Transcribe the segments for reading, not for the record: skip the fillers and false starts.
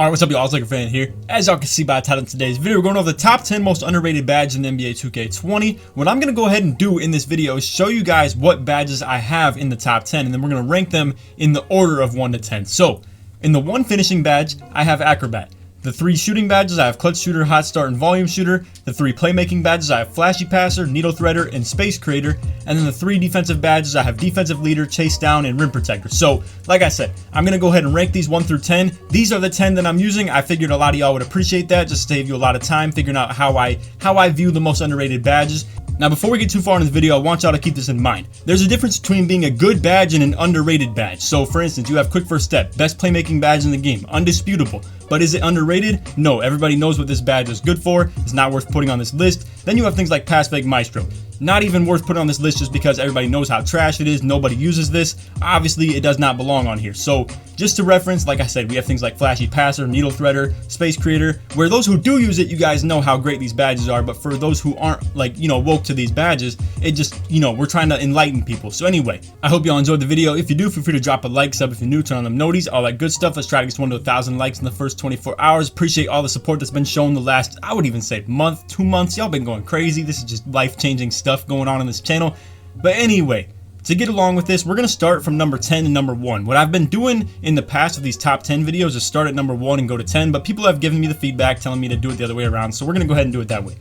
Alright, what's up y'all, it's LakerFan here. As y'all can see by the title of today's video, we're going over the top 10 most underrated badges in NBA 2K20. What I'm going to go ahead and do in this video is show you guys what badges I have in the top 10, and then we're going to rank them in the order of 1 to 10. So, in the 1 finishing badge, I have Acrobat. The 3 shooting badges, I have Clutch Shooter, Hot Start, and Volume Shooter. The 3 playmaking badges, I have Flashy Passer, Needle Threader, and Space Creator. And then the 3 defensive badges, I have Defensive Leader, Chase Down, and Rim Protector. So, like I said, I'm going to go ahead and rank these 1 through 10. These are the 10 that I'm using. I figured a lot of y'all would appreciate that, just to save you a lot of time figuring out how I view the most underrated badges. Now, before we get too far in this video, I want y'all to keep this in mind. There's a difference between being a good badge and an underrated badge. So, for instance, you have Quick First Step, best playmaking badge in the game, undisputable. But is it underrated? No, everybody knows what this badge is good for. It's not worth putting on this list. Then you have things like Pass Fake Maestro. Not even worth putting on this list just because everybody knows how trash it is. Nobody uses this. Obviously, it does not belong on here. So, just to reference, like I said, we have things like Flashy Passer, Needle Threader, Space Creator, where those who do use it, you guys know how great these badges are. But for those who aren't, like, woke to these badges, it just, we're trying to enlighten people. So anyway, I hope y'all enjoyed the video. If you do, feel free to drop a like, sub if you're new, turn on them noties, all that good stuff. Let's try to get 1 to 1,000 likes in the first 24 hours. Appreciate all the support that's been shown the last, I would even say month, 2 months. Y'all been going crazy. This is just life-changing stuff going on this channel. But anyway, to get along with this, we're going to start from number 10 and number 1. What I've been doing in the past with these top 10 videos is start at number 1 and go to 10, but people have given me the feedback telling me to do it the other way around, so we're going to go ahead and do it that way.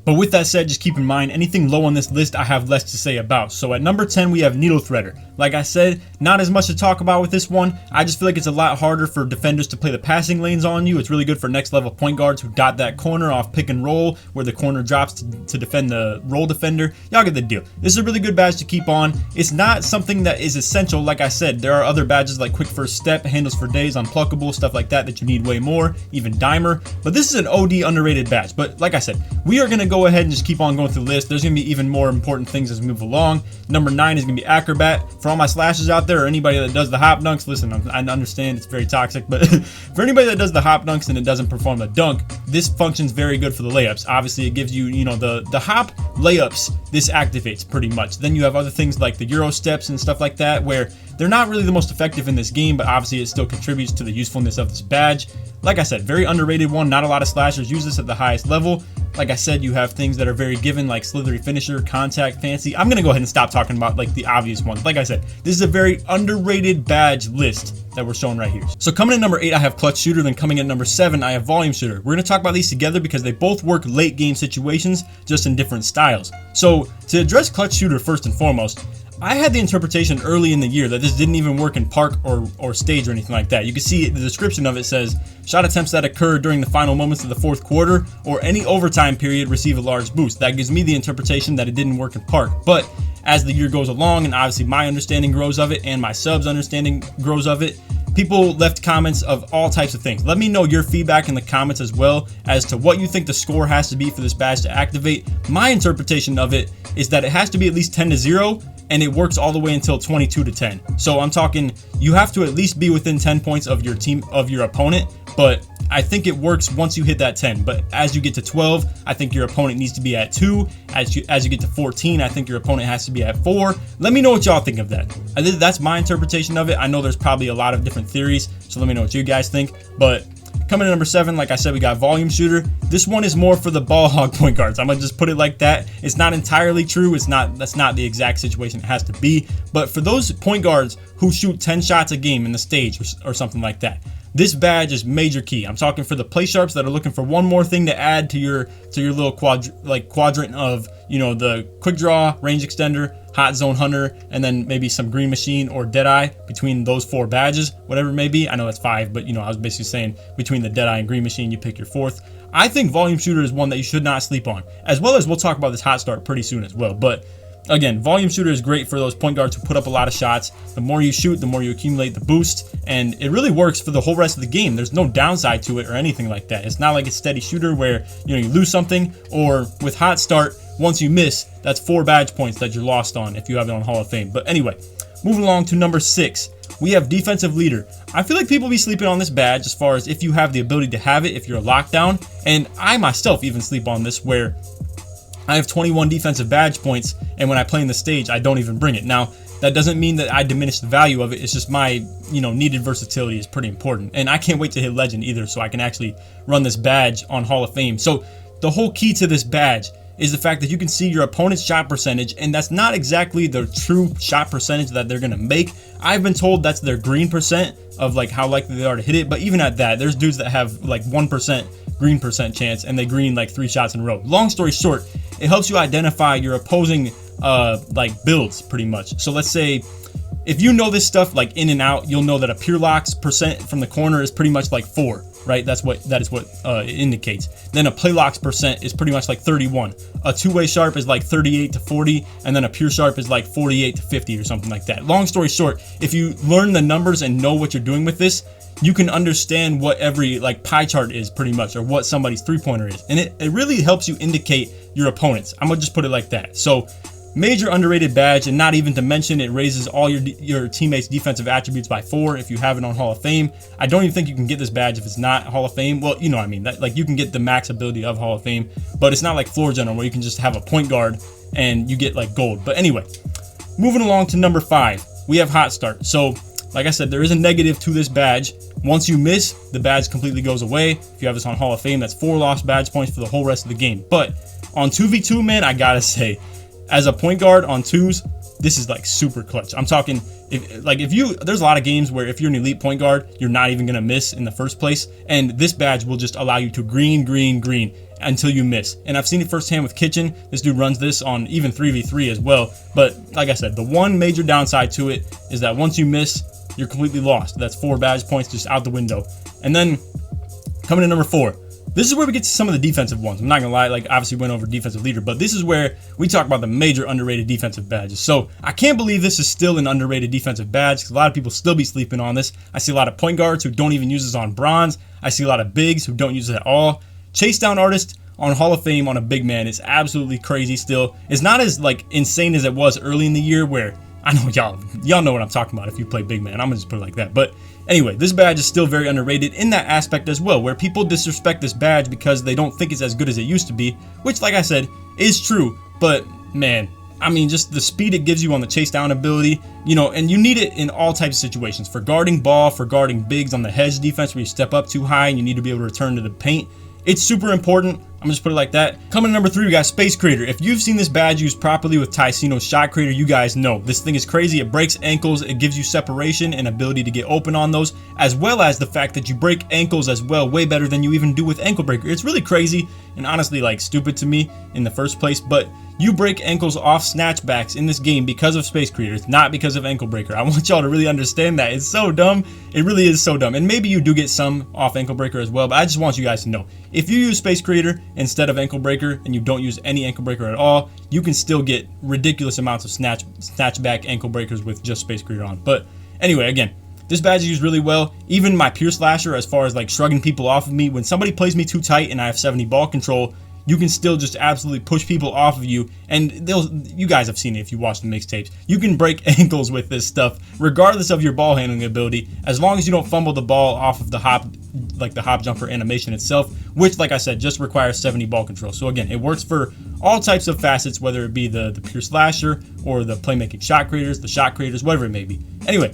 But with that said, just keep in mind, anything low on this list I have less to say about. So at number 10, we have Needle Threader. Like I said, not as much to talk about with this one. I just feel like it's a lot harder for defenders to play the passing lanes on you. It's really good for next level point guards who dot that corner off pick and roll, where the corner drops to defend the roll defender. Y'all get the deal. This is a really good badge to keep on. It's not something that is essential. Like I said, there are other badges like Quick First Step, Handles for Days, Unpluckable, stuff like that you need way more, even Dimer. But this is an OD underrated badge. But like I said, we are going to go ahead and just keep on going through the list. There's going to be even more important things as we move along. Number 9 is going to be Acrobat. For all my slashers out there, or anybody that does the hop dunks, listen, I understand it's very toxic, but for anybody that does the hop dunks and it doesn't perform the dunk, this functions very good for the layups. Obviously, it gives you, the hop layups, this activates pretty much. Then you have other things like the Euro steps and stuff like that, where they're not really the most effective in this game, but obviously it still contributes to the usefulness of this badge. Like I said, very underrated one. Not a lot of slashers use this at the highest level. Like I said, you have things that are very given, like Slithery Finisher, Contact, Fancy. I'm going to go ahead and stop talking about like the obvious ones. Like I said, this is a very underrated badge list that we're showing right here. So coming in number 8, I have Clutch Shooter. Then coming in number 7, I have Volume Shooter. We're going to talk about these together because they both work late game situations, just in different styles. So to address Clutch Shooter first and foremost, I had the interpretation early in the year that this didn't even work in park or stage or anything like that. You can see the description of it says, shot attempts that occur during the final moments of the 4th quarter or any overtime period receive a large boost. That gives me the interpretation that it didn't work in park. But as the year goes along, and obviously my understanding grows of it and my subs understanding grows of it, people left comments of all types of things. Let me know your feedback in the comments as well as to what you think the score has to be for this badge to activate. My interpretation of it is that it has to be at least 10-0, and it works all the way until 22-10. So I'm talking, you have to at least be within 10 points of your team, of your opponent, but I think it works once you hit that 10. But as you get to 12, I think your opponent needs to be at 2. As you get to 14, I think your opponent has to be at 4. Let me know what y'all think of that. That's my interpretation of it. I know there's probably a lot of different theories, so let me know what you guys think. But coming in number 7, like I said, we got Volume Shooter. This one is more for the ball hog point guards. I'm gonna just put it like that. It's not entirely true. That's not the exact situation it has to be. But for those point guards who shoot 10 shots a game in the stage or something like that, this badge is major key. I'm talking for the PLAYSHARPs that are looking for one more thing to add to your little quadrant of, the quick draw, range extender, hot zone hunter, and then maybe some green machine or deadeye between those 4 badges, whatever it may be. I know that's 5, but I was basically saying between the deadeye and green machine, you pick your 4th. I think Volume Shooter is one that you should not sleep on, as well as we'll talk about this hot start pretty soon as well. But again, Volume Shooter is great for those point guards who put up a lot of shots. The more you shoot, the more you accumulate the boost, and it really works for the whole rest of the game. There's no downside to it or anything like that. It's not like a steady shooter where you lose something, or with hot start, once you miss, that's 4 badge points that you're lost on if you have it on Hall of Fame. But anyway, moving along to number 6, we have Defensive Leader. I feel like people be sleeping on this badge as far as if you have the ability to have it, if you're a lockdown, and I myself even sleep on this, where I have 21 defensive badge points, and when I play in the stage, I don't even bring it. Now, that doesn't mean that I diminish the value of it. It's just my, needed versatility is pretty important. And I can't wait to hit legend either, so I can actually run this badge on Hall of Fame. So the whole key to this badge is the fact that you can see your opponent's shot percentage, and that's not exactly the true shot percentage that they're gonna make. I've been told that's their green percent of like how likely they are to hit it, but even at that, there's dudes that have like 1% green percent chance and they green like 3 shots in a row. Long story short, it helps you identify your opposing like builds pretty much. So let's say if you know this stuff like in and out, you'll know that a pure locks percent from the corner is pretty much like 4, right? That is what it indicates. Then a play locks percent is pretty much like 31. A two-way sharp is like 38 to 40, and then a pure sharp is like 48 to 50 or something like that. Long story short, if you learn the numbers and know what you're doing with this, you can understand what every like pie chart is pretty much, or what somebody's 3-pointer is. And it really helps you indicate your opponents. I'm gonna just put it like that. So major underrated badge, and not even to mention it raises all your teammates' defensive attributes by 4 if you have it on Hall of Fame. I don't even think you can get this badge if it's not Hall of Fame. Well, you know what I mean. That, like, you can get the max ability of Hall of Fame, but it's not like floor general where you can just have a point guard and you get like gold. But anyway, moving along to number 5, we have hot start. So like I said, there is a negative to this badge. Once you miss, the badge completely goes away. If you have this on Hall of Fame, that's 4 lost badge points for the whole rest of the game. But on 2v2, man, I gotta say, as a point guard on 2s, this is like super clutch. I'm talking, there's a lot of games where if you're an elite point guard, you're not even gonna miss in the first place. And this badge will just allow you to green until you miss. And I've seen it firsthand with Kitchen. This dude runs this on even 3v3 as well. But like I said, the one major downside to it is that once you miss, you're completely lost. That's 4 badge points just out the window. And then coming to number 4. This is where we get to some of the defensive ones. I'm not gonna lie, like obviously went over defensive leader, but this is where we talk about the major underrated defensive badges. So I can't believe this is still an underrated defensive badge, because a lot of people still be sleeping on this. I see a lot of point guards who don't even use this on bronze. I see a lot of bigs who don't use it at all. Chase down artist on Hall of Fame on a big man is absolutely crazy still. It's not as like insane as it was early in the year, where I know y'all know what I'm talking about if you play big man. I'm gonna just put it like that. But anyway, this badge is still very underrated in that aspect as well, where people disrespect this badge because they don't think it's as good as it used to be, which, like I said, is true. But man, I mean, just the speed it gives you on the chase down ability, and you need it in all types of situations, for guarding ball, for guarding bigs on the hedge defense where you step up too high and you need to be able to return to the paint. It's super important. I'm gonna just put it like that. Coming to number 3, we got Space Creator. If you've seen this badge used properly with Ticino's Shot Creator, you guys know this thing is crazy. It breaks ankles, it gives you separation and ability to get open on those, as well as the fact that you break ankles as well, way better than you even do with Ankle Breaker. It's really crazy and honestly like stupid to me in the first place, but you break ankles off snatchbacks in this game because of Space Creator. It's not because of Ankle Breaker. I want y'all to really understand that. It's so dumb. It really is so dumb. And maybe you do get some off Ankle Breaker as well, but I just want you guys to know, if you use Space Creator instead of Ankle Breaker and you don't use any Ankle Breaker at all, you can still get ridiculous amounts of snatchback Ankle Breakers with just Space Creator on. But anyway, again, this badge is used really well. Even my Pure Slasher, as far as like shrugging people off of me, when somebody plays me too tight and I have 70 ball control, you can still just absolutely push people off of you, and you guys have seen it if you watch the mixtapes. You can break ankles with this stuff, regardless of your ball handling ability, as long as you don't fumble the ball off of the hop jumper animation itself, which, like I said, just requires 70 ball control. So again, it works for all types of facets, whether it be the pure slasher or the playmaking shot creators, the shot creators, whatever it may be. Anyway,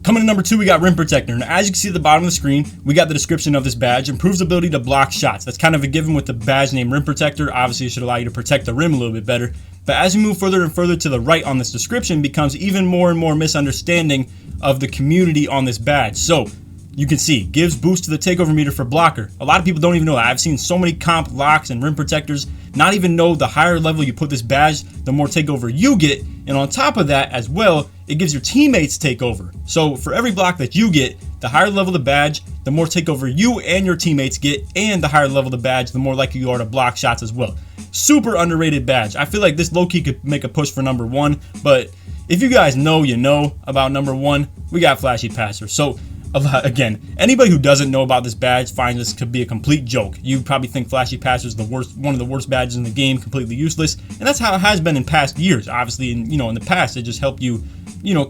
coming to number 2, we got Rim Protector. Now, as you can see at the bottom of the screen, we got the description of this badge. Improves ability to block shots. That's kind of a given with the badge name Rim Protector. Obviously, it should allow you to protect the rim a little bit better. But as you move further and further to the right on this description, becomes even more and more misunderstanding of the community on this badge. So, you can see, gives boost to the takeover meter for blocker. A lot of people don't even know that. I've seen so many comp locks and rim protectors not even know the higher level you put this badge, the more takeover you get. And on top of that as well, it gives your teammates takeover. So for every block that you get, the higher level the badge, the more takeover you and your teammates get, and the higher level the badge, the more likely you are to block shots as well. Super underrated badge. I feel like this low-key could make a push for number 1, but if you guys know, you know about number 1, we got Flashy Passer. So again, anybody who doesn't know about this badge finds this could be a complete joke. You probably think Flashy Passer is one of the worst badges in the game, completely useless, and that's how it has been in past years. Obviously, in the past, it just helped you,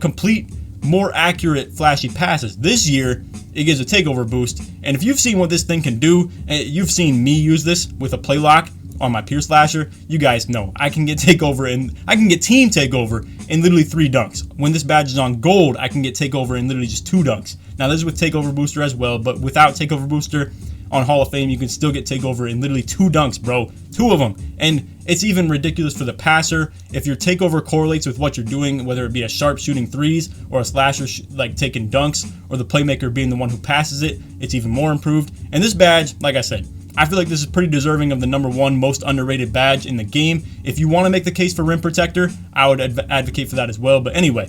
complete more accurate flashy passes. This year, it gives a takeover boost, and if you've seen what this thing can do, and you've seen me use this with a play lock, on my Pierce Slasher, you guys know I can get takeover and I can get team takeover in literally 3 dunks. When this badge is on gold, I can get takeover in literally just 2 dunks. Now this is with takeover booster as well, but without takeover booster on Hall of Fame, you can still get takeover in literally 2 dunks, bro. 2 of them. And it's even ridiculous for the passer. If your takeover correlates with what you're doing, whether it be a sharp shooting threes or a slasher like taking dunks, or the playmaker being the one who passes it, it's even more improved. And this badge, like I said, I feel like this is pretty deserving of the #1 most underrated badge in the game. If you want to make the case for Rim Protector, I would advocate for that as well. But anyway,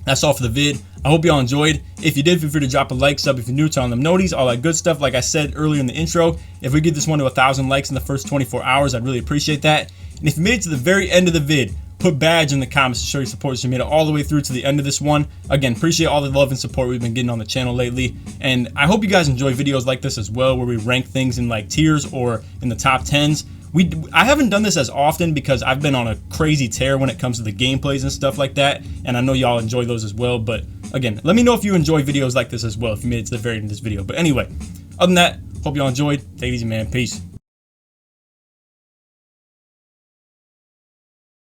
that's all for the vid. I hope y'all enjoyed. If you did, feel free to drop a like, sub if you're new, turn on them noties, all that good stuff. Like I said earlier in the intro, if we get this one to 1,000 likes in the first 24 hours, I'd really appreciate that. And if you made it to the very end of the vid, put badge in the comments to show your support. So you made it all the way through to the end of this one. Again, appreciate all the love and support we've been getting on the channel lately. And I hope you guys enjoy videos like this as well, where we rank things in like tiers or in the top 10s. I haven't done this as often because I've been on a crazy tear when it comes to the gameplays and stuff like that, and I know y'all enjoy those as well. But again, let me know if you enjoy videos like this as well, if you made it to the very end of this video. But anyway, other than that, hope y'all enjoyed. Take it easy, man. Peace.